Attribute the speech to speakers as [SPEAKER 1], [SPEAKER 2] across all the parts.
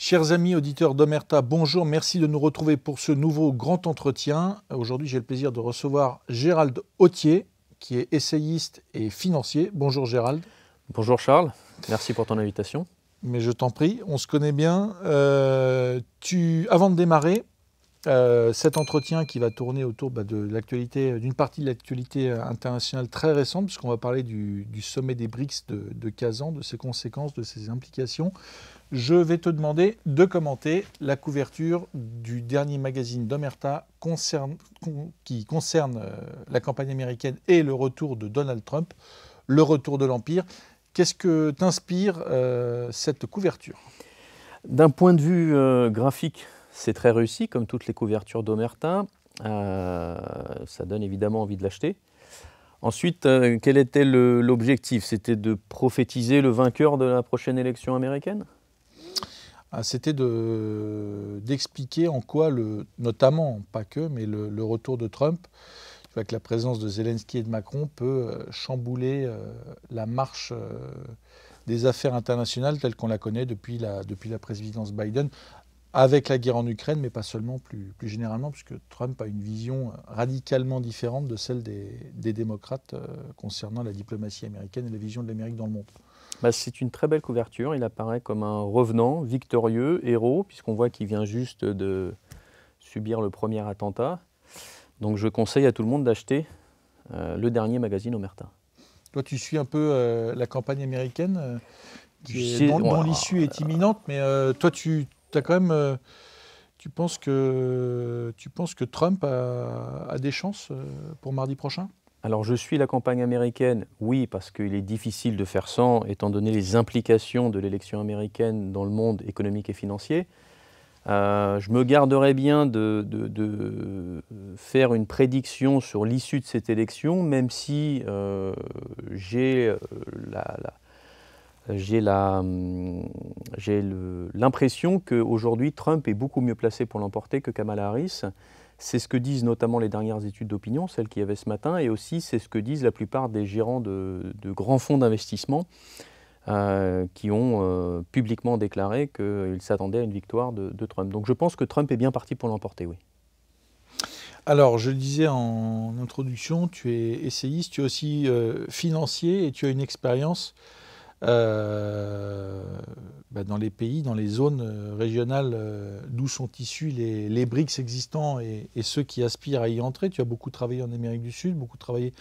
[SPEAKER 1] Chers amis auditeurs d'Omerta, bonjour, merci de nous retrouver pour ce nouveau grand entretien. Aujourd'hui, j'ai le plaisir de recevoir Gérald Authier, qui est essayiste et financier. Bonjour Gérald.
[SPEAKER 2] Bonjour Charles, merci pour ton invitation.
[SPEAKER 1] Mais je t'en prie, on se connaît bien. Avant de démarrer cet entretien qui va tourner autour de l'actualité, d'une partie de l'actualité internationale très récente, puisqu'on va parler du sommet des BRICS de Kazan, de ses conséquences, de ses implications, je vais te demander de commenter la couverture du dernier magazine d'Omerta qui concerne la campagne américaine et le retour de Donald Trump, le retour de l'Empire. Qu'est-ce que t'inspire cette couverture?
[SPEAKER 2] D'un point de vue graphique, c'est très réussi, comme toutes les couvertures d'Omerta. Ça donne évidemment envie de l'acheter. Ensuite, quel était l'objectif? C'était de prophétiser le vainqueur de la prochaine élection américaine?
[SPEAKER 1] C'était d'expliquer en quoi, notamment, pas que, mais le retour de Trump, avec la présence de Zelensky et de Macron, peut chambouler la marche des affaires internationales telles qu'on la connaît depuis la présidence Biden, avec la guerre en Ukraine, mais pas seulement, plus généralement, puisque Trump a une vision radicalement différente de celle des démocrates concernant la diplomatie américaine et la vision de l'Amérique dans le monde.
[SPEAKER 2] C'est une très belle couverture, il apparaît comme un revenant, victorieux, héros, puisqu'on voit qu'il vient juste de subir le premier attentat. Donc je conseille à tout le monde d'acheter le dernier magazine Omerta.
[SPEAKER 1] Toi, tu suis un peu la campagne américaine, dont l'issue est imminente, mais toi, tu as quand même, tu penses que Trump a des chances pour mardi prochain?
[SPEAKER 2] Alors je suis la campagne américaine, oui, parce qu'il est difficile de faire sans, étant donné les implications de l'élection américaine dans le monde économique et financier. Je me garderais bien de faire une prédiction sur l'issue de cette élection, même si j'ai l'impression qu'aujourd'hui Trump est beaucoup mieux placé pour l'emporter que Kamala Harris. C'est ce que disent notamment les dernières études d'opinion, celles qu'il y avait ce matin, et aussi c'est ce que disent la plupart des gérants de grands fonds d'investissement qui ont publiquement déclaré qu'ils s'attendaient à une victoire de Trump. Donc je pense que Trump est bien parti pour l'emporter, oui.
[SPEAKER 1] Alors, je le disais en introduction, tu es essayiste, tu es aussi financier et tu as une expérience dans les pays, dans les zones régionales d'où sont issus les BRICS existants et ceux qui aspirent à y entrer. Tu as beaucoup travaillé en Amérique du Sud, beaucoup travaillé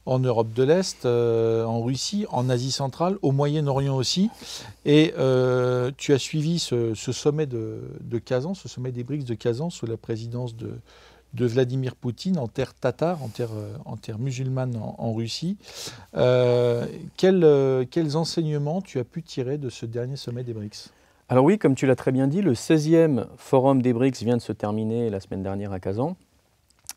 [SPEAKER 1] en Europe de l'Est, en Russie, en Asie centrale, au Moyen-Orient aussi. Et tu as suivi ce sommet de Kazan, ce sommet des BRICS de Kazan sous la présidence de Vladimir Poutine en terre tatare, en terre musulmane en Russie. Quels enseignements tu as pu tirer de ce dernier sommet des BRICS?
[SPEAKER 2] Alors oui, comme tu l'as très bien dit, le 16e forum des BRICS vient de se terminer la semaine dernière à Kazan.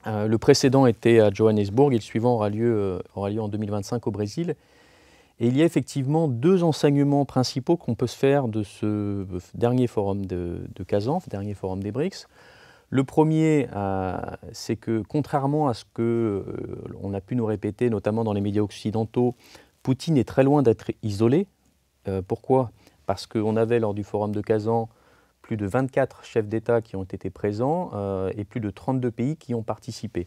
[SPEAKER 2] Le précédent était à Johannesburg et le suivant aura lieu en 2025 au Brésil. Et il y a effectivement deux enseignements principaux qu'on peut se faire de ce dernier forum de Kazan, dernier forum des BRICS. Le premier, c'est que contrairement à ce qu'on a pu nous répéter, notamment dans les médias occidentaux, Poutine est très loin d'être isolé. Pourquoi? Parce qu'on avait lors du forum de Kazan plus de 24 chefs d'État qui ont été présents et plus de 32 pays qui ont participé.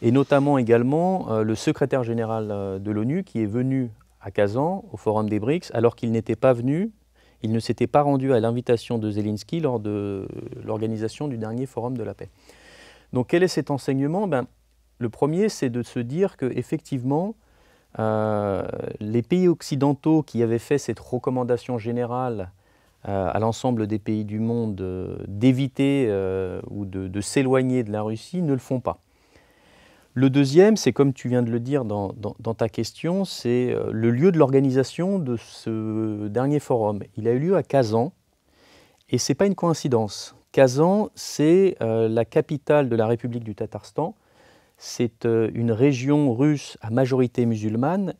[SPEAKER 2] Et notamment également le secrétaire général de l'ONU qui est venu à Kazan, au forum des BRICS, alors qu'il n'était pas venu. Il ne s'était pas rendu à l'invitation de Zelensky lors de l'organisation du dernier forum de la paix. Donc quel est cet enseignement? Le premier, c'est de se dire qu'effectivement, les pays occidentaux qui avaient fait cette recommandation générale à l'ensemble des pays du monde d'éviter ou de s'éloigner de la Russie ne le font pas. Le deuxième, c'est comme tu viens de le dire dans ta question, c'est le lieu de l'organisation de ce dernier forum. Il a eu lieu à Kazan et ce n'est pas une coïncidence. Kazan, c'est la capitale de la République du Tatarstan. C'est une région russe à majorité musulmane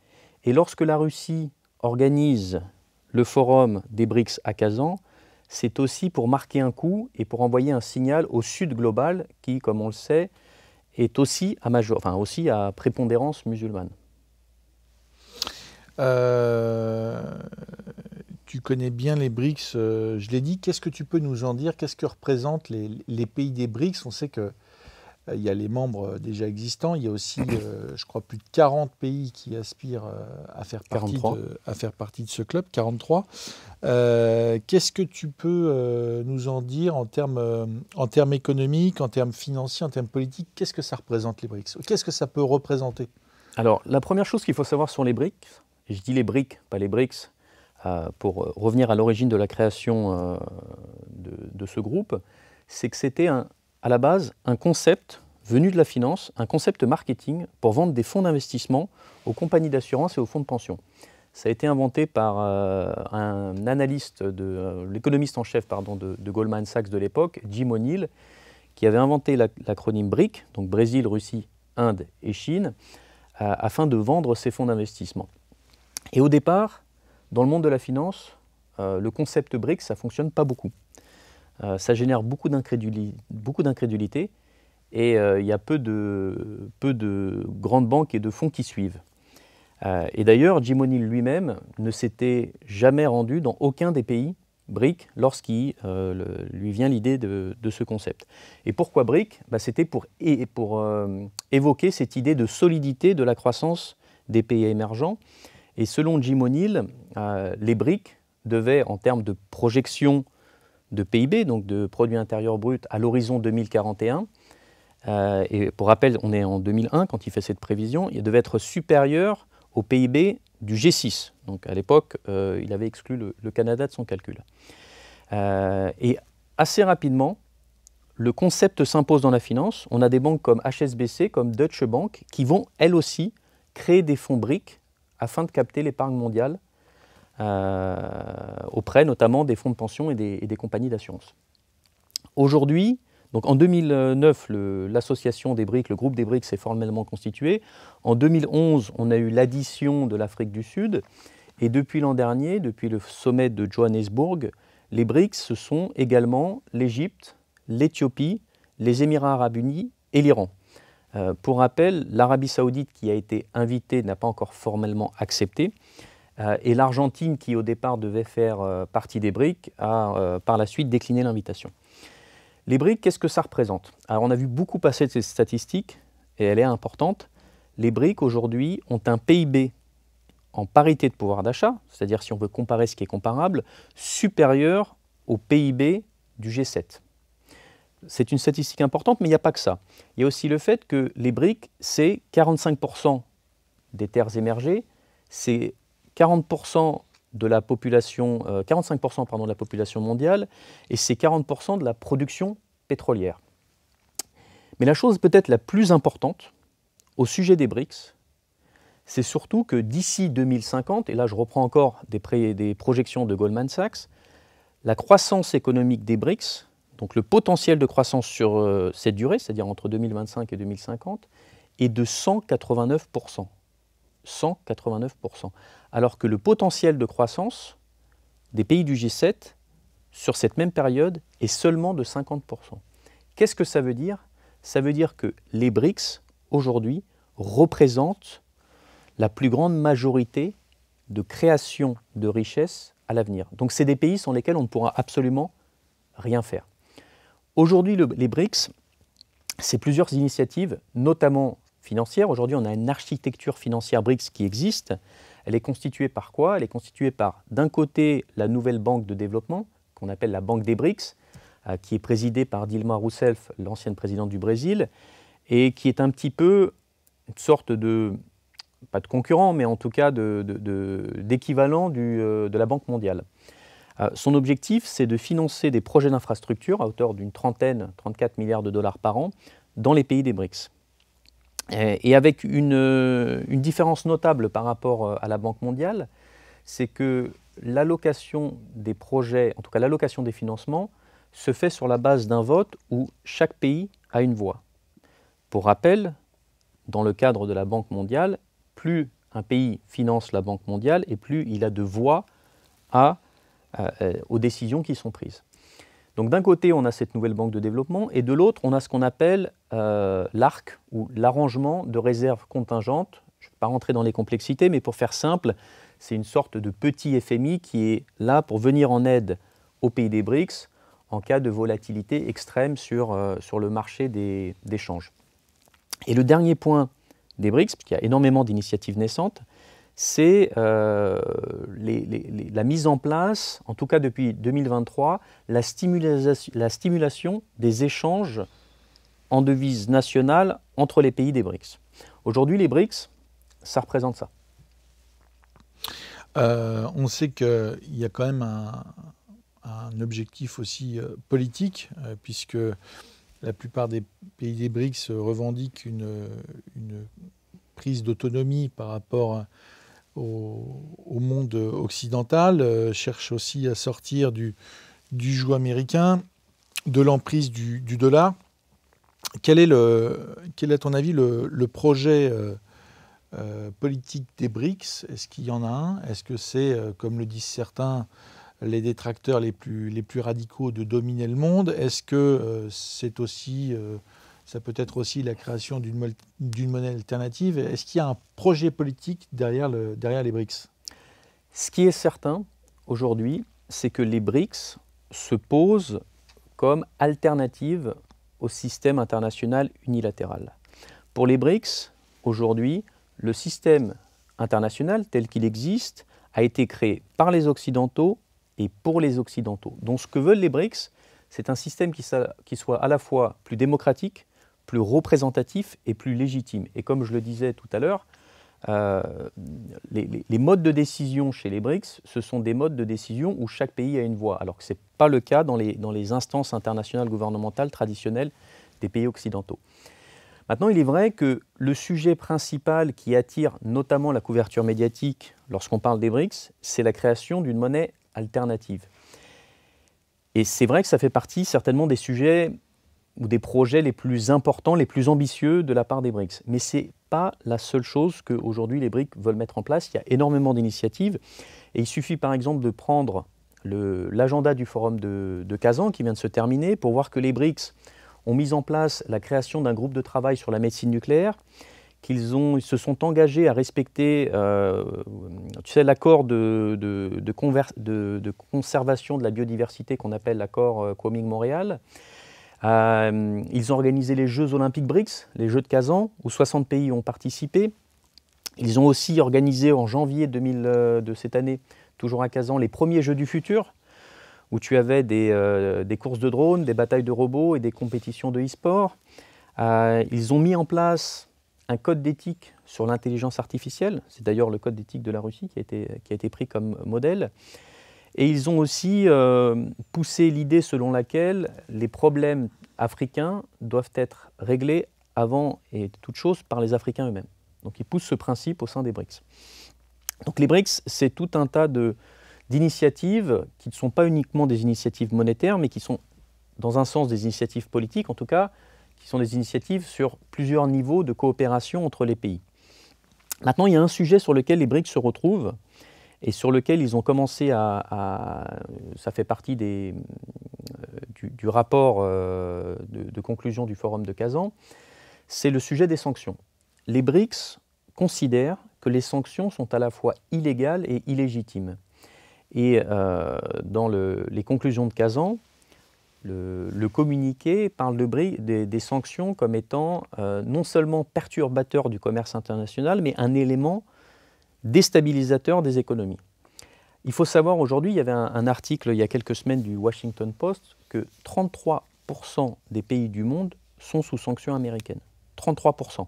[SPEAKER 2] et lorsque la Russie organise le forum des BRICS à Kazan, c'est aussi pour marquer un coup et pour envoyer un signal au Sud global qui, comme on le sait, est aussi à prépondérance musulmane.
[SPEAKER 1] Tu connais bien les BRICS, je l'ai dit. Qu'est-ce que tu peux nous en dire? Qu'est-ce que représentent les pays des BRICS? On sait que il y a les membres déjà existants. Il y a aussi, je crois, plus de 40 pays qui aspirent à faire partie de ce club, 43. Qu'est-ce que tu peux nous en dire en termes économiques, en termes financiers, en termes politiques? Qu'est-ce que ça représente, les BRICS? Qu'est-ce que ça peut représenter?
[SPEAKER 2] Alors, la première chose qu'il faut savoir sur les BRICS, et je dis les BRICS, pas les BRICS, pour revenir à l'origine de la création de ce groupe, c'est que c'était à la base un concept venu de la finance, un concept marketing pour vendre des fonds d'investissement aux compagnies d'assurance et aux fonds de pension. Ça a été inventé par un analyste, l'économiste en chef de Goldman Sachs de l'époque, Jim O'Neill, qui avait inventé l'acronyme BRIC, donc Brésil, Russie, Inde et Chine, afin de vendre ces fonds d'investissement. Et au départ, dans le monde de la finance, le concept BRIC, ça ne fonctionne pas beaucoup. Ça génère beaucoup d'incrédulité et il y a peu de grandes banques et de fonds qui suivent. Et d'ailleurs, Jim O'Neill lui-même ne s'était jamais rendu dans aucun des pays BRIC lorsqu'il lui vient l'idée de ce concept. Et pourquoi BRIC? C'était pour évoquer cette idée de solidité de la croissance des pays émergents. Et selon Jim O'Neill, les BRIC devaient, en termes de projection de PIB, donc de produit intérieur brut, à l'horizon 2041, et pour rappel, on est en 2001 quand il fait cette prévision, il devait être supérieur au PIB du G6. Donc à l'époque, il avait exclu le Canada de son calcul. Et assez rapidement, le concept s'impose dans la finance. On a des banques comme HSBC, comme Deutsche Bank, qui vont, elles aussi, créer des fonds BRIC afin de capter l'épargne mondiale auprès notamment des fonds de pension et des compagnies d'assurance. Aujourd'hui, donc en 2009, l'association des BRIC, le groupe des BRIC s'est formellement constitué. En 2011, on a eu l'addition de l'Afrique du Sud. Et depuis l'an dernier, depuis le sommet de Johannesburg, les BRIC, ce sont également l'Égypte, l'Éthiopie, les Émirats arabes unis et l'Iran. Pour rappel, l'Arabie saoudite qui a été invitée n'a pas encore formellement accepté. Et l'Argentine, qui au départ devait faire partie des BRIC, a par la suite décliné l'invitation. Les BRIC, qu'est-ce que ça représente? Alors on a vu beaucoup passer de ces statistiques, et elle est importante. Les BRIC aujourd'hui ont un PIB en parité de pouvoir d'achat, c'est-à-dire si on veut comparer ce qui est comparable, supérieur au PIB du G7. C'est une statistique importante, mais il n'y a pas que ça. Il y a aussi le fait que les BRIC, c'est 45% des terres émergées, c'est 40% de la population, 45% pardon, de la population mondiale, et c'est 40% de la production pétrolière. Mais la chose peut-être la plus importante au sujet des BRICS, c'est surtout que d'ici 2050, et là je reprends encore des projections de Goldman Sachs, la croissance économique des BRICS, donc le potentiel de croissance sur cette durée, c'est-à-dire entre 2025 et 2050, est de 189%. 189%. Alors que le potentiel de croissance des pays du G7 sur cette même période est seulement de 50%. Qu'est-ce que ça veut dire? Ça veut dire que les BRICS, aujourd'hui, représentent la plus grande majorité de création de richesses à l'avenir. Donc c'est des pays sans lesquels on ne pourra absolument rien faire. Aujourd'hui, les BRICS, c'est plusieurs initiatives, notamment financières. Aujourd'hui, on a une architecture financière BRICS qui existe. Elle est constituée par quoi? Elle est constituée par, d'un côté, la nouvelle banque de développement, qu'on appelle la Banque des BRICS, qui est présidée par Dilma Rousseff, l'ancienne présidente du Brésil, et qui est un petit peu une sorte de, pas de concurrent, mais en tout cas d'équivalent de la Banque mondiale. Son objectif, c'est de financer des projets d'infrastructure à hauteur d'une 34 milliards de dollars par an dans les pays des BRICS. Et avec une différence notable par rapport à la Banque mondiale, c'est que l'allocation des projets, en tout cas l'allocation des financements, se fait sur la base d'un vote où chaque pays a une voix. Pour rappel, dans le cadre de la Banque mondiale, plus un pays finance la Banque mondiale et plus il a de voix aux décisions qui sont prises. Donc d'un côté, on a cette nouvelle banque de développement et de l'autre, on a ce qu'on appelle l'ARC, ou l'arrangement de réserves contingentes. Je ne vais pas rentrer dans les complexités, mais pour faire simple, C'est une sorte de petit FMI qui est là pour venir en aide aux pays des BRICS en cas de volatilité extrême sur le marché des changes. Et le dernier point des BRICS, parce qu'il y a énormément d'initiatives naissantes, c'est la mise en place, en tout cas depuis 2023, la stimulation des échanges en devises nationales entre les pays des BRICS. Aujourd'hui, les BRICS, ça représente ça.
[SPEAKER 1] On sait qu'il y a quand même un objectif aussi politique, puisque la plupart des pays des BRICS revendiquent une prise d'autonomie par rapport au monde occidental, cherchent aussi à sortir du joug américain, de l'emprise du dollar. Quel est à ton avis le projet politique des BRICS? Est-ce qu'il y en a un? Est-ce que c'est, comme le disent certains, les détracteurs les plus radicaux, de dominer le monde? Est-ce que c'est aussi, ça peut être aussi la création d'une monnaie alternative? Est-ce qu'il y a un projet politique derrière les BRICS?
[SPEAKER 2] Ce qui est certain aujourd'hui, c'est que les BRICS se posent comme alternative au système international unilatéral. Pour les BRICS, aujourd'hui, le système international tel qu'il existe a été créé par les Occidentaux et pour les Occidentaux. Donc ce que veulent les BRICS, c'est un système qui soit à la fois plus démocratique, plus représentatif et plus légitime. Et comme je le disais tout à l'heure, les modes de décision chez les BRICS, ce sont des modes de décision où chaque pays a une voix, alors que ce n'est pas le cas dans les instances internationales gouvernementales traditionnelles des pays occidentaux. Maintenant, il est vrai que le sujet principal qui attire notamment la couverture médiatique lorsqu'on parle des BRICS, c'est la création d'une monnaie alternative. Et c'est vrai que ça fait partie certainement des sujets ou des projets les plus importants, les plus ambitieux de la part des BRICS. Mais ce n'est pas la seule chose qu'aujourd'hui les BRICS veulent mettre en place. Il y a énormément d'initiatives. Et il suffit par exemple de prendre l'agenda du forum de Kazan qui vient de se terminer pour voir que les BRICS ont mis en place la création d'un groupe de travail sur la médecine nucléaire, qu'ils se sont engagés à respecter l'accord de conservation de la biodiversité qu'on appelle l'accord Kunming-Montréal. Ils ont organisé les Jeux olympiques BRICS, les Jeux de Kazan, où 60 pays ont participé. Ils ont aussi organisé en janvier de cette année, toujours à Kazan, les premiers Jeux du futur, où tu avais des courses de drones, des batailles de robots et des compétitions de e-sport. Ils ont mis en place un code d'éthique sur l'intelligence artificielle. C'est d'ailleurs le code d'éthique de la Russie qui a été pris comme modèle. Et ils ont aussi poussé l'idée selon laquelle les problèmes africains doivent être réglés avant et toute chose par les Africains eux-mêmes. Donc ils poussent ce principe au sein des BRICS. Donc les BRICS, c'est tout un tas d'initiatives qui ne sont pas uniquement des initiatives monétaires, mais qui sont dans un sens des initiatives politiques, en tout cas, qui sont des initiatives sur plusieurs niveaux de coopération entre les pays. Maintenant, il y a un sujet sur lequel les BRICS se retrouvent et sur lequel ils ont commencé ça fait partie du rapport de conclusion du forum de Kazan, c'est le sujet des sanctions. Les BRICS considèrent que les sanctions sont à la fois illégales et illégitimes. Et dans les conclusions de Kazan, le communiqué parle des sanctions comme étant non seulement perturbateurs du commerce international, mais un élément déstabilisateur des économies. Il faut savoir aujourd'hui, il y avait un article il y a quelques semaines du Washington Post, que 33% des pays du monde sont sous sanctions américaines. 33%.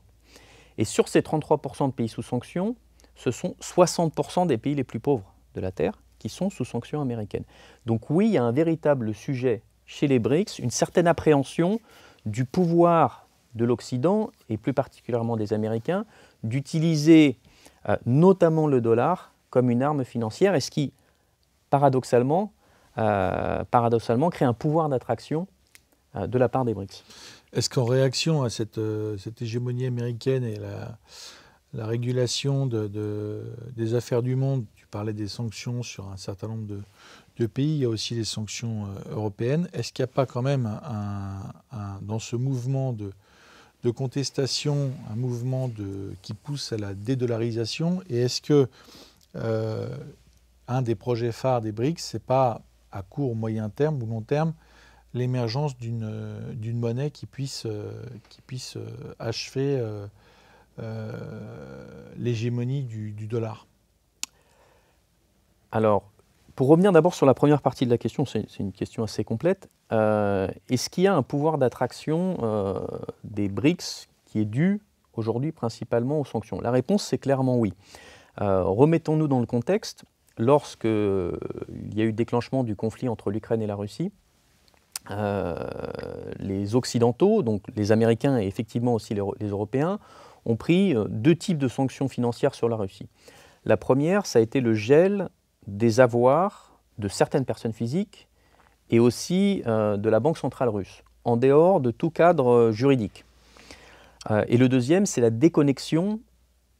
[SPEAKER 2] Et sur ces 33% de pays sous sanctions, ce sont 60% des pays les plus pauvres de la Terre qui sont sous sanctions américaines. Donc oui, il y a un véritable sujet chez les BRICS, une certaine appréhension du pouvoir de l'Occident, et plus particulièrement des Américains, d'utiliser notamment le dollar comme une arme financière, et ce qui, paradoxalement, crée un pouvoir d'attraction de la part des BRICS.
[SPEAKER 1] Est-ce qu'en réaction à cette hégémonie américaine et la régulation des affaires du monde, tu parlais des sanctions sur un certain nombre de pays, il y a aussi les sanctions européennes, est-ce qu'il n'y a pas quand même dans ce mouvement de contestation, un mouvement qui pousse à la dédollarisation, et est-ce que un des projets phares des BRICS, ce n'est pas à court, moyen terme ou long terme l'émergence d'une monnaie qui puisse achever l'hégémonie du dollar.
[SPEAKER 2] Alors, pour revenir d'abord sur la première partie de la question, c'est une question assez complète. Est-ce qu'il y a un pouvoir d'attraction des BRICS qui est dû aujourd'hui principalement aux sanctions? La réponse, c'est clairement oui. Remettons-nous dans le contexte. Lorsqu'il y a eu déclenchement du conflit entre l'Ukraine et la Russie, les Occidentaux, donc les Américains et effectivement aussi les Européens, ont pris deux types de sanctions financières sur la Russie. La première, ça a été le gel des avoirs de certaines personnes physiques et aussi de la Banque centrale russe, en dehors de tout cadre juridique. Et le deuxième, c'est la déconnexion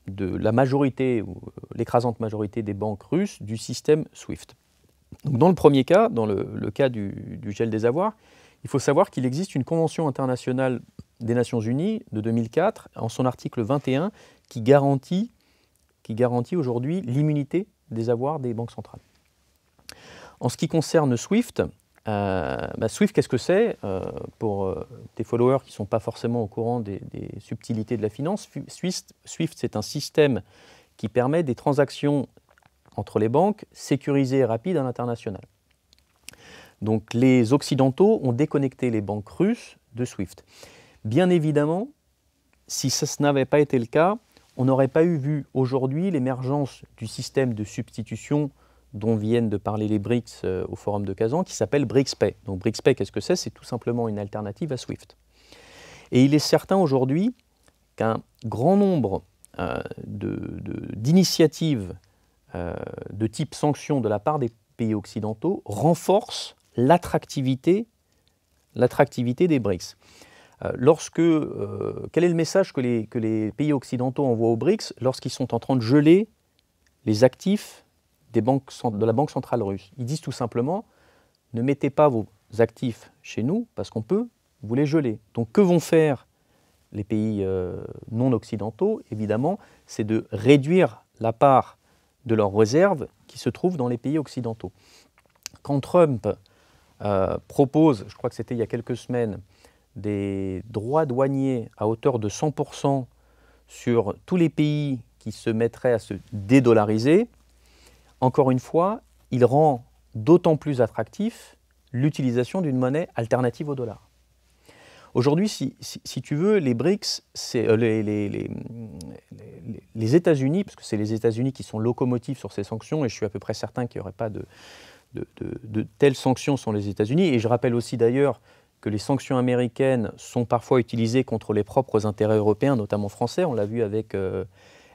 [SPEAKER 2] de la majorité, ou l'écrasante majorité des banques russes, du système SWIFT. Donc dans le premier cas, dans le cas du gel des avoirs, il faut savoir qu'il existe une convention internationale des Nations Unies de 2004, en son article 21, qui garantit aujourd'hui l'immunité des avoirs des banques centrales. En ce qui concerne SWIFT, SWIFT, qu'est-ce que c'est? Pour tes followers qui ne sont pas forcément au courant des subtilités de la finance, SWIFT, c'est un système qui permet des transactions entre les banques sécurisées et rapides à l'international. Donc les Occidentaux ont déconnecté les banques russes de SWIFT. Bien évidemment, si ça n'avait pas été le cas, on n'aurait pas vu aujourd'hui l'émergence du système de substitution dont viennent de parler les BRICS au Forum de Kazan, qui s'appelle BRICS-Pay. Donc BRICS-Pay, qu'est-ce que c'est? C'est tout simplement une alternative à SWIFT. Et il est certain aujourd'hui qu'un grand nombre d'initiatives de type sanctions de la part des pays occidentaux renforcent l'attractivité des BRICS. Quel est le message que les pays occidentaux envoient aux BRICS lorsqu'ils sont en train de geler les actifs de la Banque centrale russe? Ils disent tout simplement, ne mettez pas vos actifs chez nous parce qu'on peut vous les geler. Donc que vont faire les pays non occidentaux? Évidemment, c'est de réduire la part de leurs réserves qui se trouvent dans les pays occidentaux. Quand Trump propose, je crois que c'était il y a quelques semaines, des droits douaniers à hauteur de 100% sur tous les pays qui se mettraient à se dédollariser, encore une fois, il rend d'autant plus attractif l'utilisation d'une monnaie alternative au dollar. Aujourd'hui, si tu veux, les BRICS, c'est les États-Unis, parce que c'est les États-Unis qui sont locomotives sur ces sanctions, et je suis à peu près certain qu'il n'y aurait pas de telles sanctions sur les États-Unis. Et je rappelle aussi d'ailleurs que les sanctions américaines sont parfois utilisées contre les propres intérêts européens, notamment français. On l'a vu avec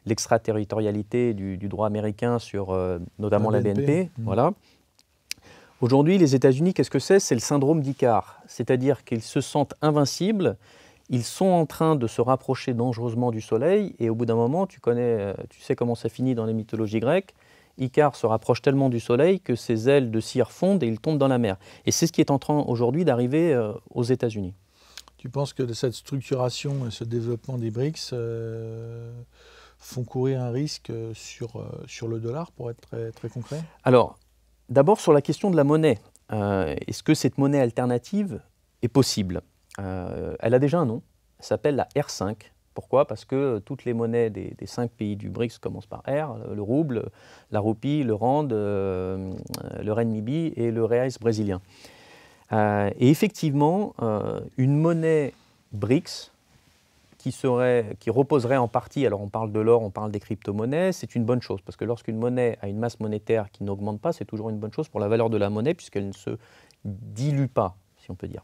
[SPEAKER 2] l'extraterritorialité du droit américain sur notamment la BNP. Voilà. Aujourd'hui, les États-Unis, qu'est-ce que c'est? C'est le syndrome d'Icare, c'est-à-dire qu'ils se sentent invincibles, ils sont en train de se rapprocher dangereusement du Soleil, et au bout d'un moment, tu sais comment ça finit dans les mythologies grecques, Icare se rapproche tellement du Soleil que ses ailes de cire fondent et il tombe dans la mer. Et c'est ce qui est en train aujourd'hui d'arriver aux États-Unis.
[SPEAKER 1] Tu penses que cette structuration et ce développement des BRICS font courir un risque sur le dollar, pour être très, très concret?
[SPEAKER 2] Alors, d'abord sur la question de la monnaie. Est-ce que cette monnaie alternative est possible? Elle a déjà un nom, elle s'appelle la R5. Pourquoi? Parce que toutes les monnaies des 5 pays du BRICS commencent par R, le rouble, la roupie, le rand, le renminbi et le reais brésilien. Et effectivement, une monnaie BRICS qui reposerait en partie, alors on parle de l'or, on parle des crypto-monnaies, c'est une bonne chose, parce que lorsqu'une monnaie a une masse monétaire qui n'augmente pas, c'est toujours une bonne chose pour la valeur de la monnaie, puisqu'elle ne se dilue pas, si on peut dire.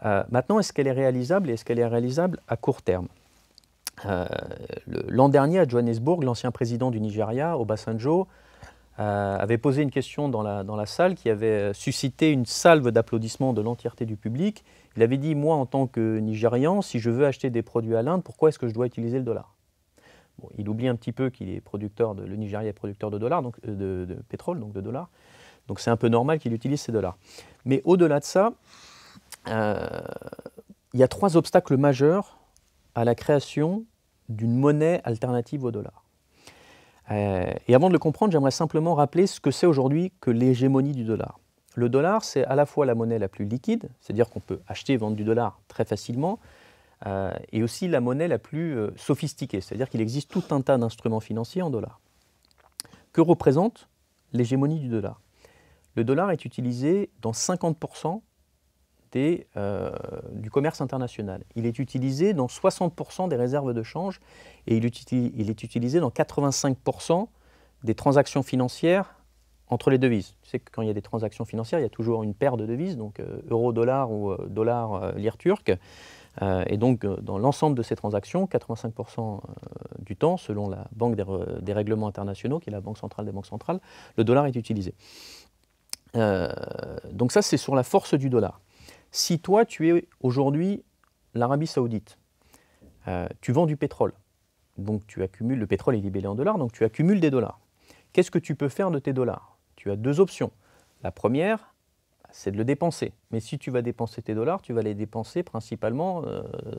[SPEAKER 2] Maintenant, est-ce qu'elle est réalisable, et est-ce qu'elle est réalisable à court terme? L'an dernier, à Johannesburg, l'ancien président du Nigeria, Obasanjo, avait posé une question dans la salle qui avait suscité une salve d'applaudissements de l'entièreté du public. Il avait dit, moi, en tant que Nigérian, si je veux acheter des produits à l'Inde, pourquoi est-ce que je dois utiliser le dollar? Bon, il oublie un petit peu qu'il est le Nigeria est producteur de dollars, donc de pétrole, donc de dollars. Donc c'est un peu normal qu'il utilise ces dollars. Mais au-delà de ça, il y a 3 obstacles majeurs à la création d'une monnaie alternative au dollar. Et avant de le comprendre, j'aimerais simplement rappeler ce que c'est aujourd'hui que l'hégémonie du dollar. Le dollar, c'est à la fois la monnaie la plus liquide, c'est-à-dire qu'on peut acheter et vendre du dollar très facilement, et aussi la monnaie la plus sophistiquée, c'est-à-dire qu'il existe tout un tas d'instruments financiers en dollars. Que représente l'hégémonie du dollar? Le dollar est utilisé dans 50% du commerce international. Il est utilisé dans 60% des réserves de change et il est utilisé dans 85% des transactions financières entre les devises. Tu sais que quand il y a des transactions financières, il y a toujours une paire de devises, donc euro-dollar ou dollar-lire turc. Et donc, dans l'ensemble de ces transactions, 85% du temps, selon la Banque des règlements internationaux, qui est la banque centrale des banques centrales, le dollar est utilisé. Donc ça, c'est sur la force du dollar. Si toi, tu es aujourd'hui l'Arabie Saoudite, tu vends du pétrole, donc tu accumules, le pétrole est libellé en dollars, donc tu accumules des dollars. Qu'est-ce que tu peux faire de tes dollars? Tu as deux options. La première, c'est de le dépenser. Mais si tu vas dépenser tes dollars, tu vas les dépenser principalement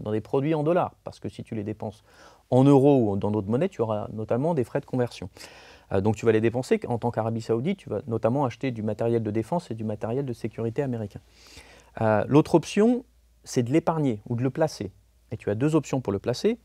[SPEAKER 2] dans des produits en dollars, parce que si tu les dépenses en euros ou dans d'autres monnaies, tu auras notamment des frais de conversion. Donc tu vas les dépenser. En tant qu'Arabie Saoudite, tu vas notamment acheter du matériel de défense et du matériel de sécurité américain. L'autre option, c'est de l'épargner ou de le placer. Et tu as deux options pour le placer.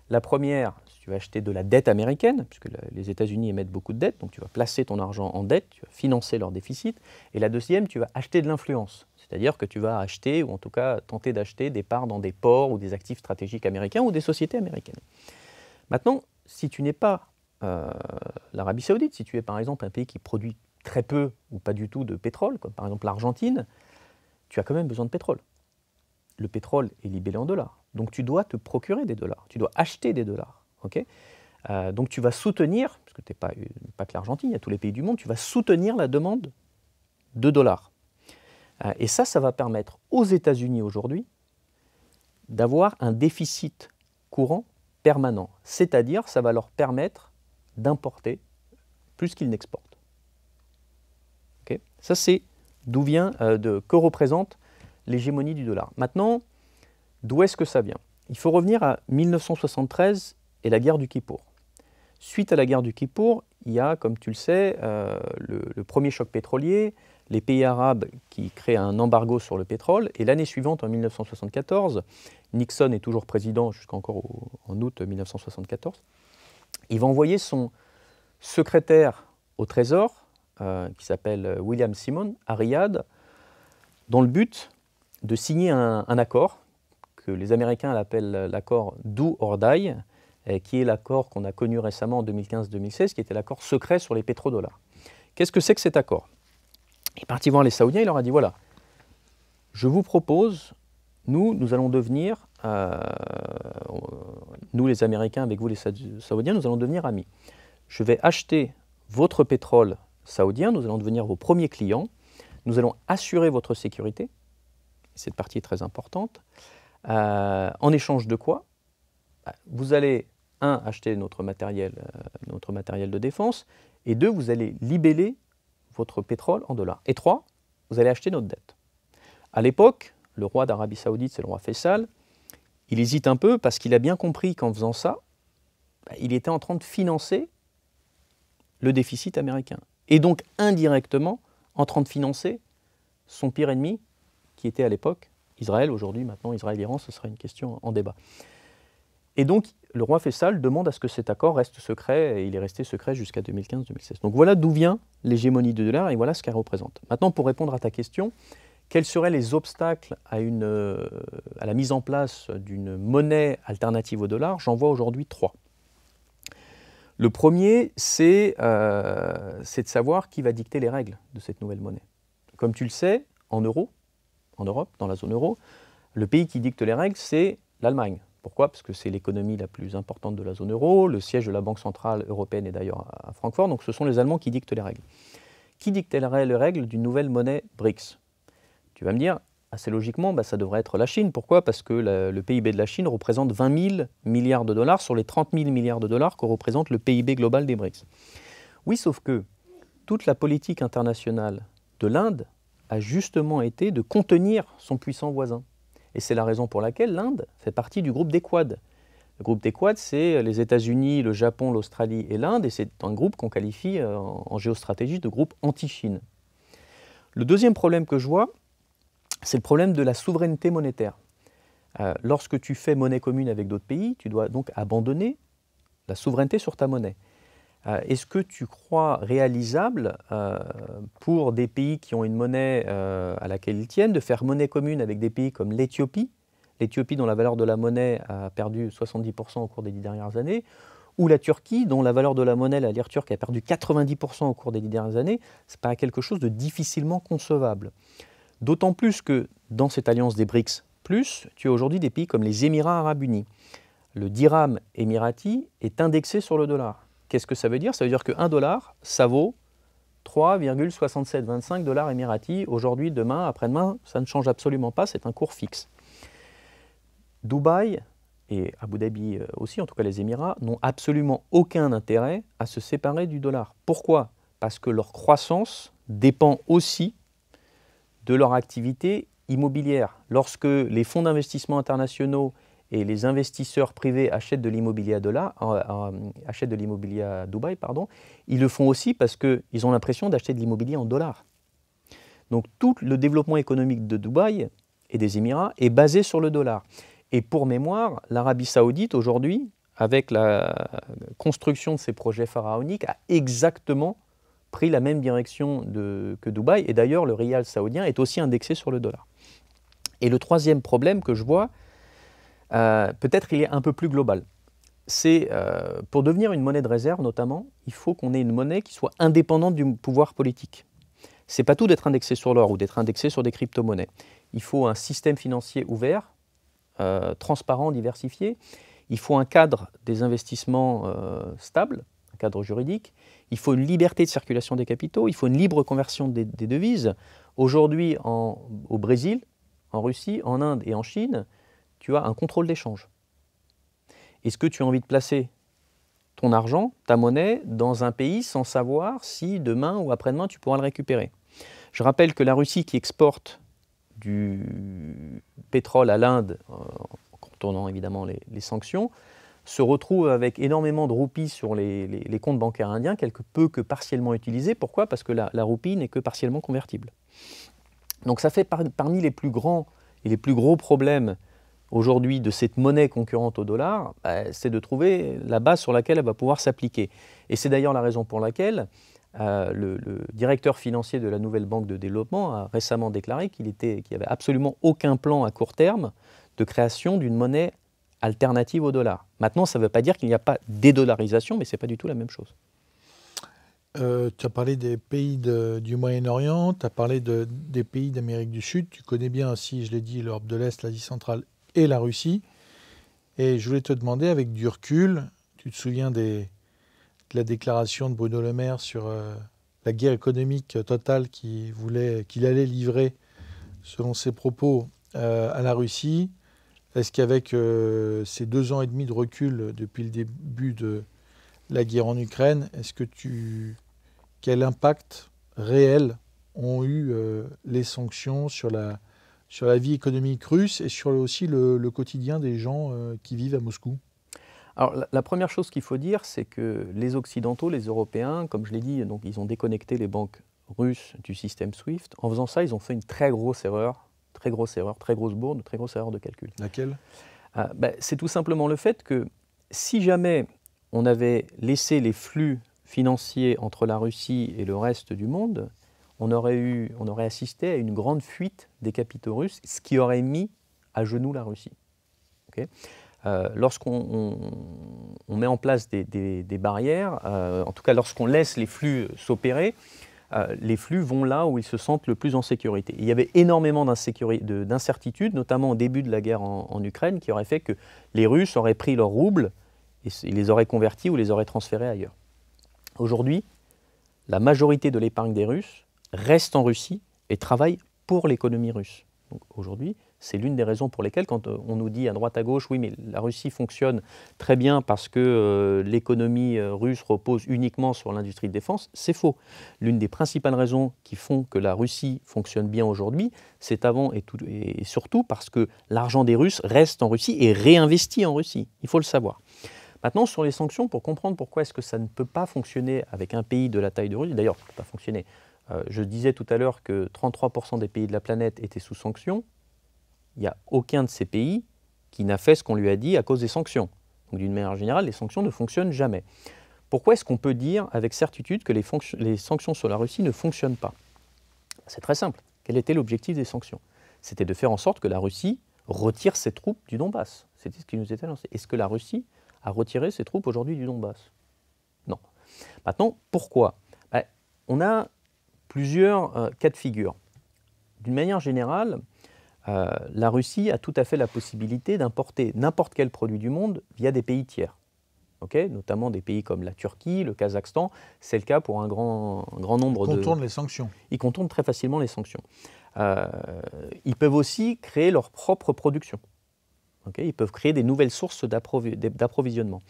[SPEAKER 2] La première, si tu vas acheter de la dette américaine, puisque les États-Unis émettent beaucoup de dettes, donc tu vas placer ton argent en dette, tu vas financer leur déficit. Et la deuxième, tu vas acheter de l'influence. C'est-à-dire que tu vas acheter, ou en tout cas tenter d'acheter des parts dans des ports ou des actifs stratégiques américains ou des sociétés américaines. Maintenant, si tu n'es pas l'Arabie Saoudite, si tu es par exemple un pays qui produit très peu ou pas du tout de pétrole, comme par exemple l'Argentine, tu as quand même besoin de pétrole. Le pétrole est libellé en dollars. Donc tu dois te procurer des dollars, tu dois acheter des dollars. Okay, donc tu vas soutenir, parce que tu n'es pas que l'Argentine, il y a tous les pays du monde, tu vas soutenir la demande de dollars. Et ça va permettre aux États-Unis aujourd'hui d'avoir un déficit courant permanent. C'est-à-dire, ça va leur permettre d'importer plus qu'ils n'exportent. Okay, ça, c'est d'où vient, que représente l'hégémonie du dollar. Maintenant, d'où est-ce que ça vient? Il faut revenir à 1973 et la guerre du Kippour. Suite à la guerre du Kippour, il y a, comme tu le sais, le premier choc pétrolier, les pays arabes qui créent un embargo sur le pétrole, et l'année suivante, en 1974, Nixon est toujours président jusqu'encore en août 1974, il va envoyer son secrétaire au Trésor, qui s'appelle William Simon, à Riyad, dans le but de signer un accord que les Américains appellent l'accord Do or Die, qui est l'accord qu'on a connu récemment en 2015-2016, qui était l'accord secret sur les pétrodollars. Qu'est-ce que c'est que cet accord? Il est parti voir les Saoudiens, il leur a dit, voilà, je vous propose, nous allons devenir, nous les Américains avec vous les Saoudiens, nous allons devenir amis. Je vais acheter votre pétrole saoudien, nous allons devenir vos premiers clients, nous allons assurer votre sécurité, cette partie est très importante, en échange de quoi? Vous allez, un, acheter notre matériel de défense, et deux, vous allez libeller votre pétrole en dollars. Et trois, vous allez acheter notre dette. À l'époque, le roi d'Arabie Saoudite, c'est le roi Faisal, il hésite un peu parce qu'il a bien compris qu'en faisant ça, il était en train de financer le déficit américain. Et donc, indirectement, en train de financer son pire ennemi, qui était à l'époque Israël. Aujourd'hui, maintenant, Israël-Iran, ce serait une question en débat. Et donc, le roi Faisal demande à ce que cet accord reste secret, et il est resté secret jusqu'à 2015-2016. Donc voilà d'où vient l'hégémonie du dollar, et voilà ce qu'elle représente. Maintenant, pour répondre à ta question, quels seraient les obstacles à la mise en place d'une monnaie alternative au dollar? J'en vois aujourd'hui trois. Le premier, c'est de savoir qui va dicter les règles de cette nouvelle monnaie. Comme tu le sais, en Europe, dans la zone euro, le pays qui dicte les règles, c'est l'Allemagne. Pourquoi? Parce que c'est l'économie la plus importante de la zone euro, le siège de la Banque centrale européenne est d'ailleurs à Francfort, donc ce sont les Allemands qui dictent les règles. Qui dicterait les règles d'une nouvelle monnaie BRICS? Tu vas me dire, assez logiquement, ça devrait être la Chine. Pourquoi? Parce que le PIB de la Chine représente 20 000 milliards de dollars sur les 30 000 milliards de dollars que représente le PIB global des BRICS. Oui, sauf que toute la politique internationale de l'Inde a justement été de contenir son puissant voisin. Et c'est la raison pour laquelle l'Inde fait partie du groupe des Quad. Le groupe des Quads, c'est les États-Unis, le Japon, l'Australie et l'Inde, et c'est un groupe qu'on qualifie en géostratégie de groupe anti-Chine. Le deuxième problème que je vois, c'est le problème de la souveraineté monétaire. Lorsque tu fais monnaie commune avec d'autres pays, tu dois donc abandonner la souveraineté sur ta monnaie. Est-ce que tu crois réalisable pour des pays qui ont une monnaie à laquelle ils tiennent de faire monnaie commune avec des pays comme l'Éthiopie, l'Éthiopie dont la valeur de la monnaie a perdu 70% au cours des 10 dernières années, ou la Turquie dont la valeur de la monnaie, la lire turque, a perdu 90% au cours des 10 dernières années? Ça paraît quelque chose de difficilement concevable. D'autant plus que dans cette alliance des BRICS+, tu as aujourd'hui des pays comme les Émirats arabes unis. Le dirham émirati est indexé sur le dollar. Qu'est-ce que ça veut dire? Ça veut dire qu'un dollar, ça vaut 3,6725 dollars émiratis. Aujourd'hui, demain, après-demain, ça ne change absolument pas, c'est un cours fixe. Dubaï et Abu Dhabi aussi, en tout cas les Émirats, n'ont absolument aucun intérêt à se séparer du dollar. Pourquoi? Parce que leur croissance dépend aussi de leur activité immobilière. Lorsque les fonds d'investissement internationaux et les investisseurs privés achètent de l'immobilier à Dubaï, ils le font aussi parce qu'ils ont l'impression d'acheter de l'immobilier en dollars. Donc tout le développement économique de Dubaï et des Émirats est basé sur le dollar. Et pour mémoire, l'Arabie saoudite aujourd'hui, avec la construction de ses projets pharaoniques, a exactement pris la même direction que Dubaï. Et d'ailleurs, le rial saoudien est aussi indexé sur le dollar. Et le troisième problème que je vois, peut-être il est un peu plus global. C'est pour devenir une monnaie de réserve notamment, il faut qu'on ait une monnaie qui soit indépendante du pouvoir politique. C'est pas tout d'être indexé sur l'or ou d'être indexé sur des crypto-monnaies. Il faut un système financier ouvert, transparent, diversifié. Il faut un cadre des investissements stable, un cadre juridique. Il faut une liberté de circulation des capitaux. Il faut une libre conversion des devises. Aujourd'hui, au Brésil, en Russie, en Inde et en Chine, tu as un contrôle d'échange. Est-ce que tu as envie de placer ton argent, ta monnaie, dans un pays sans savoir si demain ou après-demain tu pourras le récupérer? Je rappelle que la Russie qui exporte du pétrole à l'Inde, en contournant évidemment les sanctions, se retrouve avec énormément de roupies sur les comptes bancaires indiens, quelque peu que partiellement utilisés. Pourquoi? Parce que la roupie n'est que partiellement convertible. Donc ça fait parmi les plus grands et les plus gros problèmes aujourd'hui de cette monnaie concurrente au dollar, c'est de trouver la base sur laquelle elle va pouvoir s'appliquer. Et c'est d'ailleurs la raison pour laquelle le directeur financier de la nouvelle banque de développement a récemment déclaré qu'il n'y avait absolument aucun plan à court terme de création d'une monnaie alternative au dollar. Maintenant, ça ne veut pas dire qu'il n'y a pas dédollarisation, mais ce n'est pas du tout la même chose.
[SPEAKER 1] Tu as parlé des pays du Moyen-Orient, tu as parlé des pays d'Amérique du Sud. Tu connais bien aussi, je l'ai dit, l'Europe de l'Est, l'Asie centrale et la Russie. Et je voulais te demander, avec du recul, tu te souviens de la déclaration de Bruno Le Maire sur la guerre économique totale qu'il allait livrer, selon ses propos, à la Russie. Est-ce qu'avec ces 2 ans et demi de recul depuis le début de la guerre en Ukraine, quel impact réel ont eu les sanctions sur la vie économique russe et sur aussi le quotidien des gens qui vivent à Moscou?
[SPEAKER 2] Alors, la première chose qu'il faut dire, c'est que les Occidentaux, les Européens, comme je l'ai dit, donc, ils ont déconnecté les banques russes du système SWIFT. En faisant ça, ils ont fait une très grosse erreur, très grosse bourde, très grosse erreur de calcul.
[SPEAKER 1] Laquelle?
[SPEAKER 2] C'est tout simplement le fait que si jamais on avait laissé les flux financiers entre la Russie et le reste du monde, on aurait assisté à une grande fuite des capitaux russes, ce qui aurait mis à genoux la Russie. Okay? Lorsqu'on met en place des barrières, en tout cas lorsqu'on laisse les flux s'opérer, les flux vont là où ils se sentent le plus en sécurité. Il y avait énormément d'incertitudes, notamment au début de la guerre en Ukraine, qui aurait fait que les Russes auraient pris leurs roubles et les auraient convertis ou les auraient transférés ailleurs. Aujourd'hui, la majorité de l'épargne des Russes reste en Russie et travaille pour l'économie russe. aujourd'hui, c'est l'une des raisons pour lesquelles, quand on nous dit à droite à gauche, oui, mais la Russie fonctionne très bien parce que l'économie russe repose uniquement sur l'industrie de défense, c'est faux. L'une des principales raisons qui font que la Russie fonctionne bien aujourd'hui, c'est avant et surtout parce que l'argent des Russes reste en Russie et réinvesti en Russie. Il faut le savoir. Maintenant, sur les sanctions, pour comprendre pourquoi est-ce que ça ne peut pas fonctionner avec un pays de la taille de Russie, d'ailleurs, ça ne peut pas fonctionner. Je disais tout à l'heure que 33% des pays de la planète étaient sous sanctions. Il n'y a aucun de ces pays qui n'a fait ce qu'on lui a dit à cause des sanctions. Donc d'une manière générale, les sanctions ne fonctionnent jamais. Pourquoi est-ce qu'on peut dire avec certitude que les sanctions sur la Russie ne fonctionnent pas? C'est très simple. Quel était l'objectif des sanctions? C'était de faire en sorte que la Russie retire ses troupes du Donbass. C'était ce qui nous était lancé. Est-ce que la Russie a retiré ses troupes aujourd'hui du Donbass? Non. Maintenant, pourquoi? On a plusieurs cas de figure. D'une manière générale, la Russie a tout à fait la possibilité d'importer n'importe quel produit du monde via des pays tiers, notamment des pays comme la Turquie, le Kazakhstan. C'est le cas pour un grand nombre de...
[SPEAKER 1] Ils contournent les sanctions.
[SPEAKER 2] Ils contournent très facilement les sanctions. Ils peuvent aussi créer leur propre production. Ils peuvent créer des nouvelles sources d'approvisionnement.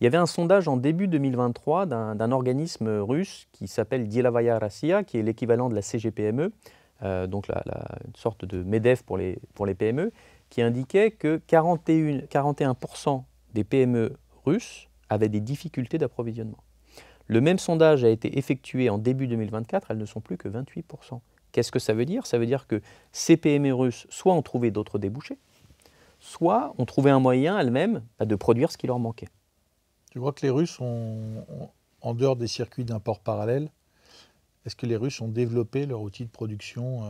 [SPEAKER 2] Il y avait un sondage en début 2023 d'un organisme russe qui s'appelle Delovaya Rossiya, qui est l'équivalent de la CGPME, donc une sorte de MEDEF pour les PME, qui indiquait que 41% des PME russes avaient des difficultés d'approvisionnement. Le même sondage a été effectué en début 2024, elles ne sont plus que 28%. Qu'est-ce que ça veut dire? Ça veut dire que ces PME russes soit ont trouvé d'autres débouchés, soit ont trouvé un moyen elles-mêmes de produire ce qui leur manquait.
[SPEAKER 1] Tu crois que les Russes en dehors des circuits d'import parallèles, est-ce que les Russes ont développé leur outil de production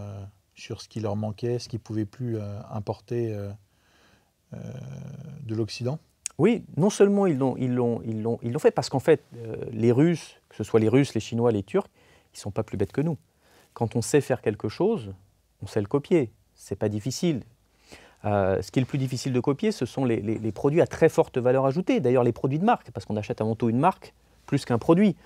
[SPEAKER 1] sur ce qui leur manquait, ce qu'ils ne pouvaient plus importer de l'Occident?
[SPEAKER 2] Oui, non seulement ils l'ont fait, parce qu'en fait, les Russes, que ce soit les Russes, les Chinois, les Turcs, ils ne sont pas plus bêtes que nous. Quand on sait faire quelque chose, on sait le copier. Ce n'est pas difficile. Ce qui est le plus difficile de copier, ce sont les produits à très forte valeur ajoutée. D'ailleurs, les produits de marque, parce qu'on achète avant tout une marque plus qu'un produit.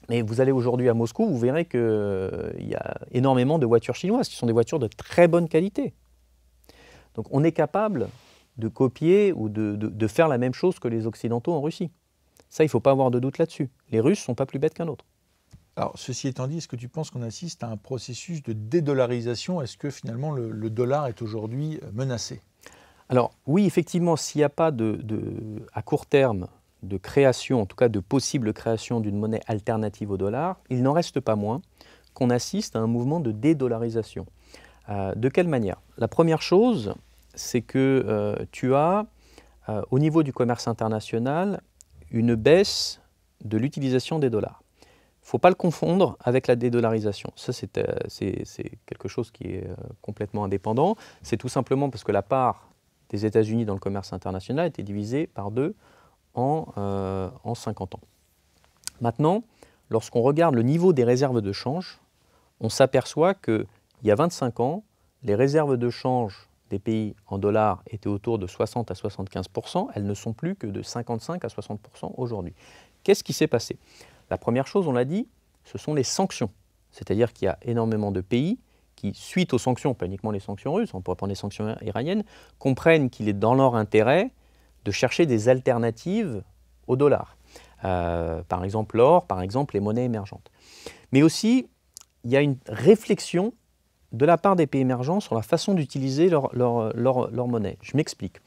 [SPEAKER 2] Mais vous allez aujourd'hui à Moscou, vous verrez qu'il y a énormément de voitures chinoises qui sont des voitures de très bonne qualité. Donc on est capable de copier ou de faire la même chose que les Occidentaux en Russie. Ça, il ne faut pas avoir de doute là-dessus. Les Russes ne sont pas plus bêtes qu'un autre.
[SPEAKER 1] Alors, ceci étant dit, est-ce que tu penses qu'on assiste à un processus de dédollarisation? Est-ce que finalement le dollar est aujourd'hui menacé?
[SPEAKER 2] Alors oui, effectivement, s'il n'y a pas à court terme de création, en tout cas de possible création d'une monnaie alternative au dollar, il n'en reste pas moins qu'on assiste à un mouvement de dédollarisation. De quelle manière? La première chose, c'est que tu as, au niveau du commerce international, une baisse de l'utilisation des dollars. Il ne faut pas le confondre avec la dédollarisation. Ça, c'est quelque chose qui est complètement indépendant. C'est tout simplement parce que la part des États-Unis dans le commerce international a été divisée par 2 en 50 ans. Maintenant, lorsqu'on regarde le niveau des réserves de change, on s'aperçoit qu'il y a 25 ans, les réserves de change des pays en dollars étaient autour de 60 à 75%, elles ne sont plus que de 55 à 60% aujourd'hui. Qu'est-ce qui s'est passé? La première chose, on l'a dit, ce sont les sanctions. C'est-à-dire qu'il y a énormément de pays qui, suite aux sanctions, pas uniquement les sanctions russes, on pourrait prendre les sanctions iraniennes, comprennent qu'il est dans leur intérêt de chercher des alternatives au dollar. Par exemple l'or, par exemple les monnaies émergentes. Mais aussi, il y a une réflexion de la part des pays émergents sur la façon d'utiliser leur monnaie. Je m'explique.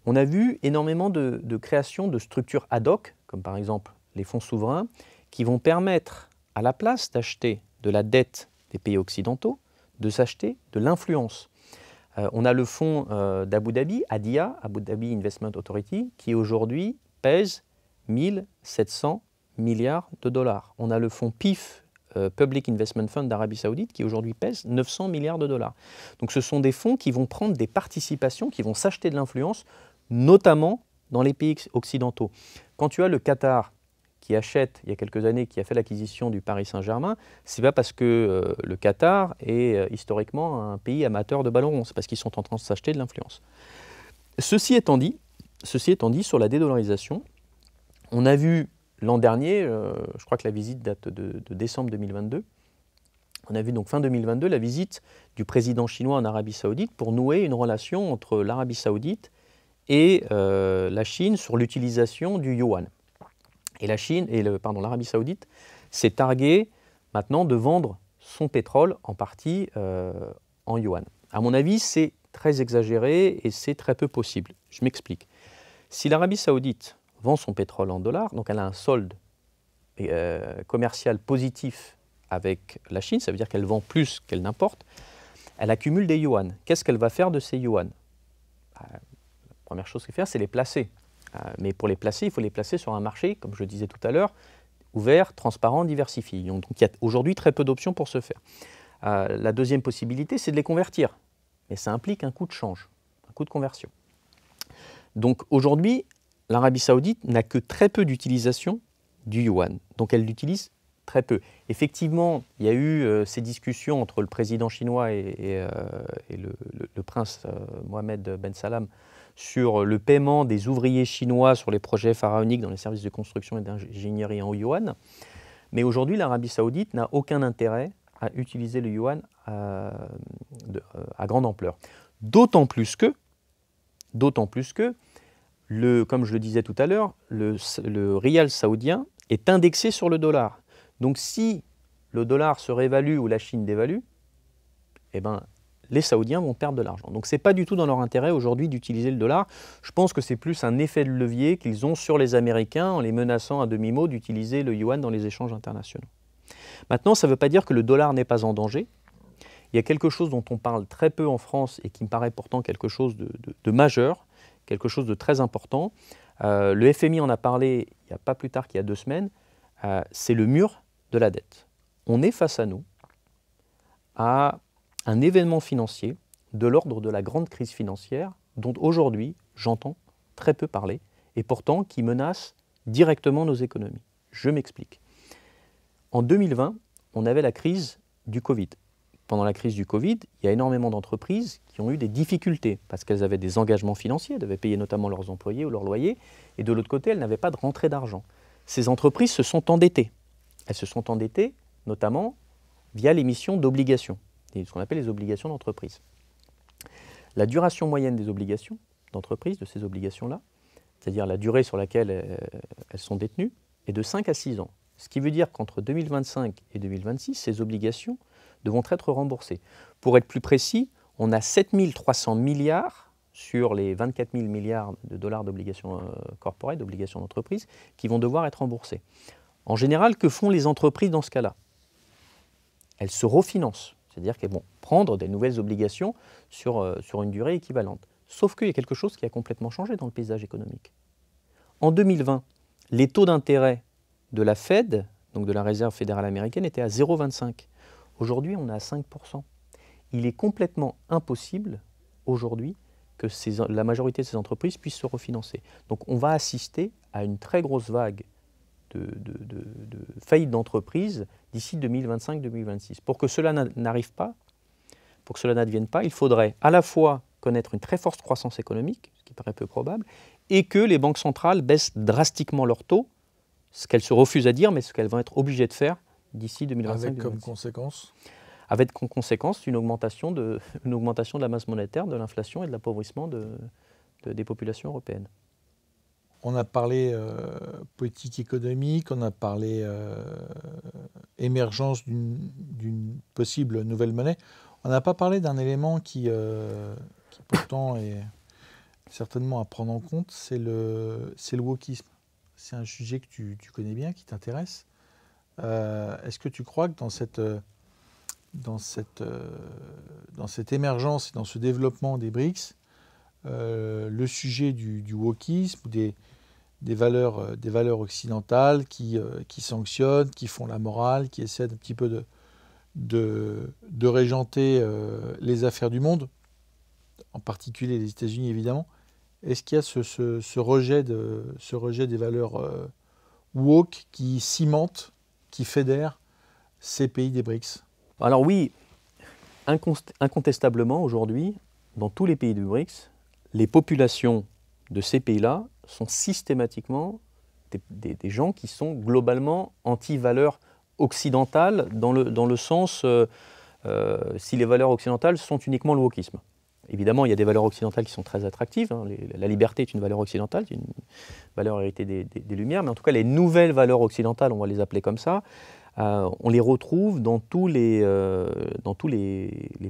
[SPEAKER 2] On a vu énormément de création de structures ad hoc, comme par exemple les fonds souverains, qui vont permettre, à la place d'acheter de la dette des pays occidentaux, de s'acheter de l'influence. On a le fonds d'Abu Dhabi, ADIA, Abu Dhabi Investment Authority, qui aujourd'hui pèse 1700 milliards de dollars. On a le fonds PIF, Public Investment Fund d'Arabie Saoudite, qui aujourd'hui pèse 900 milliards de dollars. Donc ce sont des fonds qui vont prendre des participations, qui vont s'acheter de l'influence, notamment dans les pays occidentaux. Quand tu as le Qatar qui achète, il y a quelques années, qui a fait l'acquisition du Paris Saint-Germain, ce n'est pas parce que le Qatar est historiquement un pays amateur de ballon rond, c'est parce qu'ils sont en train de s'acheter de l'influence. Ceci étant dit, sur la dédollarisation, on a vu l'an dernier, je crois que la visite date de décembre 2022, On a vu donc fin 2022 la visite du président chinois en Arabie Saoudite pour nouer une relation entre l'Arabie Saoudite et la Chine sur l'utilisation du yuan. Et l'Arabie Saoudite s'est targuée maintenant de vendre son pétrole en partie en yuan. À mon avis, c'est très exagéré et c'est très peu possible. Je m'explique. Si l'Arabie Saoudite vend son pétrole en dollars, donc elle a un solde commercial positif avec la Chine, ça veut dire qu'elle vend plus qu'elle n'importe, elle accumule des yuan. Qu'est-ce qu'elle va faire de ces yuan? La première chose qu'elle fait, c'est les placer. Mais pour les placer, il faut les placer sur un marché, comme je disais tout à l'heure, ouvert, transparent, diversifié. Donc il y a aujourd'hui très peu d'options pour ce faire. La deuxième possibilité, c'est de les convertir. Mais ça implique un coût de change, un coût de conversion. Donc aujourd'hui, l'Arabie Saoudite n'a que très peu d'utilisation du yuan. Donc elle l'utilise très peu. Effectivement, il y a eu ces discussions entre le président chinois et le prince Mohamed Ben Salman sur le paiement des ouvriers chinois sur les projets pharaoniques dans les services de construction et d'ingénierie en yuan. Mais aujourd'hui, l'Arabie Saoudite n'a aucun intérêt à utiliser le yuan à grande ampleur. D'autant plus que, comme je le disais tout à l'heure, le rial saoudien est indexé sur le dollar. Donc si le dollar se réévalue ou la Chine dévalue, eh ben, les Saoudiens vont perdre de l'argent. Donc ce n'est pas du tout dans leur intérêt aujourd'hui d'utiliser le dollar. Je pense que c'est plus un effet de levier qu'ils ont sur les Américains en les menaçant à demi-mot d'utiliser le yuan dans les échanges internationaux. Maintenant, ça ne veut pas dire que le dollar n'est pas en danger. Il y a quelque chose dont on parle très peu en France et qui me paraît pourtant quelque chose de majeur, quelque chose de très important. Le FMI en a parlé il n'y a pas plus tard qu'il y a 2 semaines. C'est le mur de la dette. On est face à nous à un événement financier de l'ordre de la grande crise financière dont aujourd'hui j'entends très peu parler et pourtant qui menace directement nos économies. Je m'explique. En 2020, on avait la crise du Covid. Pendant la crise du Covid, il y a énormément d'entreprises qui ont eu des difficultés parce qu'elles avaient des engagements financiers, elles devaient payer notamment leurs employés ou leurs loyers, et de l'autre côté, elles n'avaient pas de rentrée d'argent. Ces entreprises se sont endettées. Elles se sont endettées notamment via l'émission d'obligations, ce qu'on appelle les obligations d'entreprise. La duration moyenne des obligations d'entreprise, de ces obligations-là, c'est-à-dire la durée sur laquelle elles sont détenues, est de 5 à 6 ans. Ce qui veut dire qu'entre 2025 et 2026, ces obligations devront être remboursées. Pour être plus précis, on a 7 300 milliards sur les 24 000 milliards de dollars d'obligations corporate, d'obligations d'entreprise, qui vont devoir être remboursées. En général, que font les entreprises dans ce cas-là? Elles se refinancent, c'est-à-dire qu'elles vont prendre des nouvelles obligations sur une durée équivalente. Sauf qu'il y a quelque chose qui a complètement changé dans le paysage économique. En 2020, les taux d'intérêt de la Fed, donc de la Réserve fédérale américaine, étaient à 0,25. Aujourd'hui, on est à 5%. Il est complètement impossible, aujourd'hui, que la majorité de ces entreprises puissent se refinancer. Donc on va assister à une très grosse vague de faillites d'entreprises d'ici 2025-2026. Pour que cela n'arrive pas, pour que cela n'advienne pas, il faudrait à la fois connaître une très forte croissance économique, ce qui paraît peu probable, et que les banques centrales baissent drastiquement leurs taux, ce qu'elles se refusent à dire, mais ce qu'elles vont être obligées de faire d'ici 2025-2026.
[SPEAKER 1] Avec comme conséquence
[SPEAKER 2] Avec comme conséquence une augmentation de la masse monétaire, de l'inflation et de l'appauvrissement des populations européennes.
[SPEAKER 1] On a parlé politique économique, on a parlé émergence d'une possible nouvelle monnaie. On n'a pas parlé d'un élément qui pourtant est certainement à prendre en compte, c'est le wokisme. C'est un sujet que tu connais bien, qui t'intéresse. Est-ce que tu crois que dans cette émergence et dans ce développement des BRICS, le sujet du wokisme ou des valeurs occidentales qui sanctionnent, qui font la morale, qui essaient un petit peu de régenter les affaires du monde, en particulier les États-Unis évidemment. Est-ce qu'il y a ce rejet des valeurs woke qui cimentent, qui fédèrent ces pays des BRICS?
[SPEAKER 2] Alors oui, incontestablement aujourd'hui, dans tous les pays des BRICS, les populations de ces pays-là sont systématiquement des gens qui sont globalement anti-valeurs occidentales dans le sens si les valeurs occidentales sont uniquement le wokisme. Évidemment, il y a des valeurs occidentales qui sont très attractives. Hein. La liberté est une valeur occidentale, c'est une valeur héritée des Lumières, mais en tout cas, les nouvelles valeurs occidentales, on va les appeler comme ça, on les retrouve dans tous les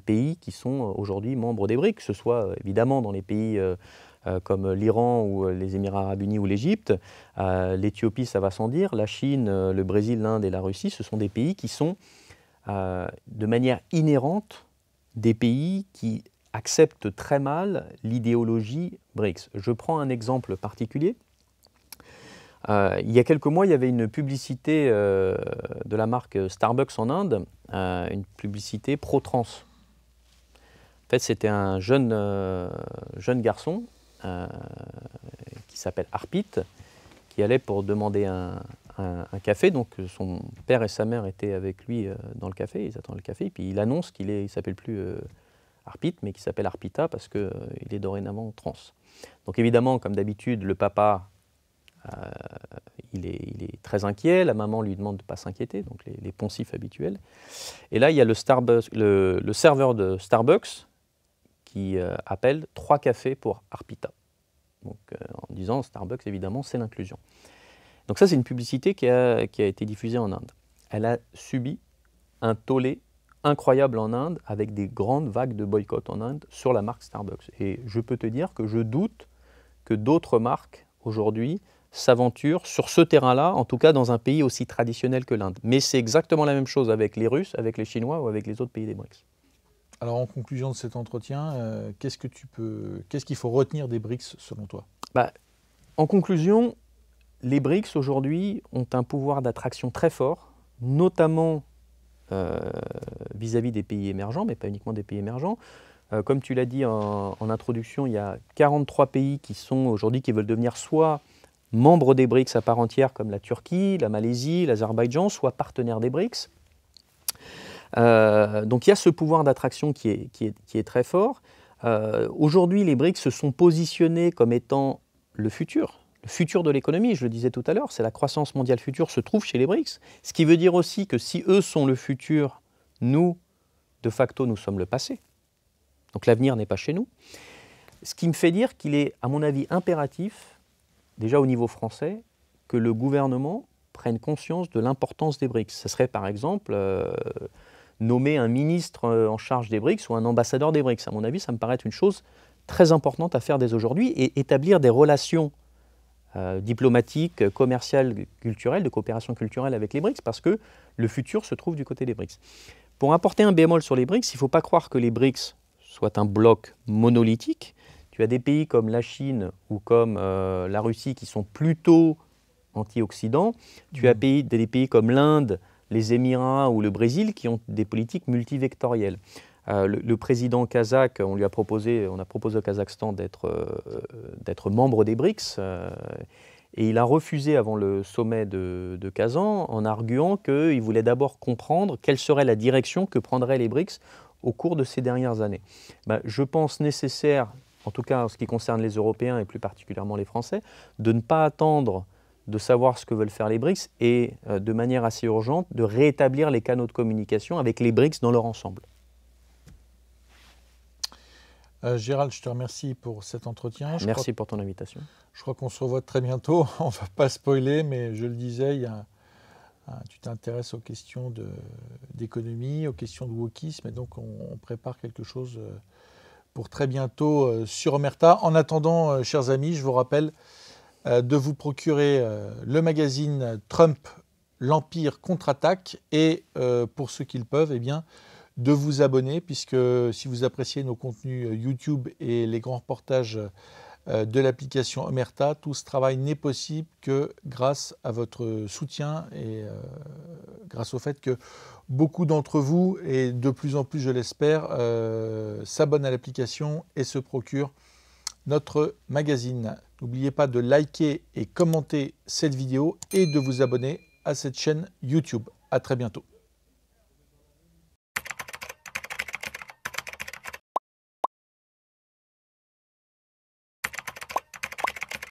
[SPEAKER 2] pays qui sont aujourd'hui membres des BRICS, que ce soit évidemment dans les pays comme l'Iran ou les Émirats arabes unis ou l'Égypte. L'Éthiopie, ça va sans dire. La Chine, le Brésil, l'Inde et la Russie, ce sont des pays qui sont de manière inhérente des pays qui acceptent très mal l'idéologie BRICS. Je prends un exemple particulier. Il y a quelques mois, il y avait une publicité de la marque Starbucks en Inde, une publicité pro-trans. En fait, c'était un jeune garçon qui s'appelle Arpit, qui allait pour demander un café. Donc son père et sa mère étaient avec lui dans le café, ils attendaient le café, et puis il annonce qu'il ne s'appelle plus Arpit, mais qu'il s'appelle Arpita parce qu'il est dorénavant trans. Donc évidemment, comme d'habitude, le papa, il est très inquiet, la maman lui demande de ne pas s'inquiéter, donc les poncifs habituels. Et là, il y a le serveur de Starbucks qui appelle 3 cafés pour Arpita. Donc, en disant Starbucks, évidemment, c'est l'inclusion. Donc ça, c'est une publicité qui a été diffusée en Inde. Elle a subi un tollé incroyable en Inde, avec des grandes vagues de boycott en Inde sur la marque Starbucks. Et je peux te dire que je doute que d'autres marques, aujourd'hui, s'aventurent sur ce terrain-là, en tout cas dans un pays aussi traditionnel que l'Inde. Mais c'est exactement la même chose avec les Russes, avec les Chinois ou avec les autres pays des BRICS.
[SPEAKER 1] Alors, en conclusion de cet entretien, qu'est-ce qu'il faut retenir des BRICS selon toi?
[SPEAKER 2] En conclusion, les BRICS aujourd'hui ont un pouvoir d'attraction très fort, notamment vis-à-vis des pays émergents, mais pas uniquement des pays émergents. Comme tu l'as dit en introduction, il y a 43 pays qui sont aujourd'hui qui veulent devenir soit membres des BRICS à part entière, comme la Turquie, la Malaisie, l'Azerbaïdjan, soit partenaires des BRICS. Donc il y a ce pouvoir d'attraction qui est très fort. Aujourd'hui, les BRICS se sont positionnés comme étant le futur de l'économie. Je le disais tout à l'heure, c'est la croissance mondiale future se trouve chez les BRICS. Ce qui veut dire aussi que si eux sont le futur, nous, de facto, nous sommes le passé. Donc l'avenir n'est pas chez nous. Ce qui me fait dire qu'il est, à mon avis, impératif, déjà au niveau français, que le gouvernement prenne conscience de l'importance des BRICS. Ce serait par exemple nommer un ministre en charge des BRICS ou un ambassadeur des BRICS. À mon avis, ça me paraît être une chose très importante à faire dès aujourd'hui et établir des relations diplomatiques, commerciales, culturelles, de coopération culturelle avec les BRICS, parce que le futur se trouve du côté des BRICS. Pour apporter un bémol sur les BRICS, il ne faut pas croire que les BRICS soient un bloc monolithique. Tu as des pays comme la Chine ou comme la Russie qui sont plutôt anti-Occident. Tu as des pays comme l'Inde, les Émirats ou le Brésil qui ont des politiques multivectorielles. Le président kazakh, on a proposé au Kazakhstan d'être membre des BRICS et il a refusé avant le sommet de Kazan en arguant qu'il voulait d'abord comprendre quelle serait la direction que prendraient les BRICS au cours de ces dernières années. Je pense nécessaire, en tout cas en ce qui concerne les Européens et plus particulièrement les Français, de ne pas attendre de savoir ce que veulent faire les BRICS et de manière assez urgente de rétablir les canaux de communication avec les BRICS dans leur ensemble.
[SPEAKER 1] Gérald, je te remercie pour cet entretien.
[SPEAKER 2] Merci pour ton invitation.
[SPEAKER 1] Je crois qu'on se revoit très bientôt. On ne va pas spoiler, mais je le disais, tu t'intéresses aux questions d'économie, aux questions de wokisme, et donc on prépare quelque chose pour très bientôt sur Omerta. En attendant, chers amis, je vous rappelle de vous procurer le magazine Trump, l'Empire contre-attaque, et pour ceux qui le peuvent, eh bien, de vous abonner, puisque si vous appréciez nos contenus YouTube et les grands reportages de l'application Omerta, tout ce travail n'est possible que grâce à votre soutien et grâce au fait que beaucoup d'entre vous, et de plus en plus je l'espère, s'abonnent à l'application et se procurent notre magazine. N'oubliez pas de liker et commenter cette vidéo et de vous abonner à cette chaîne YouTube. À très bientôt.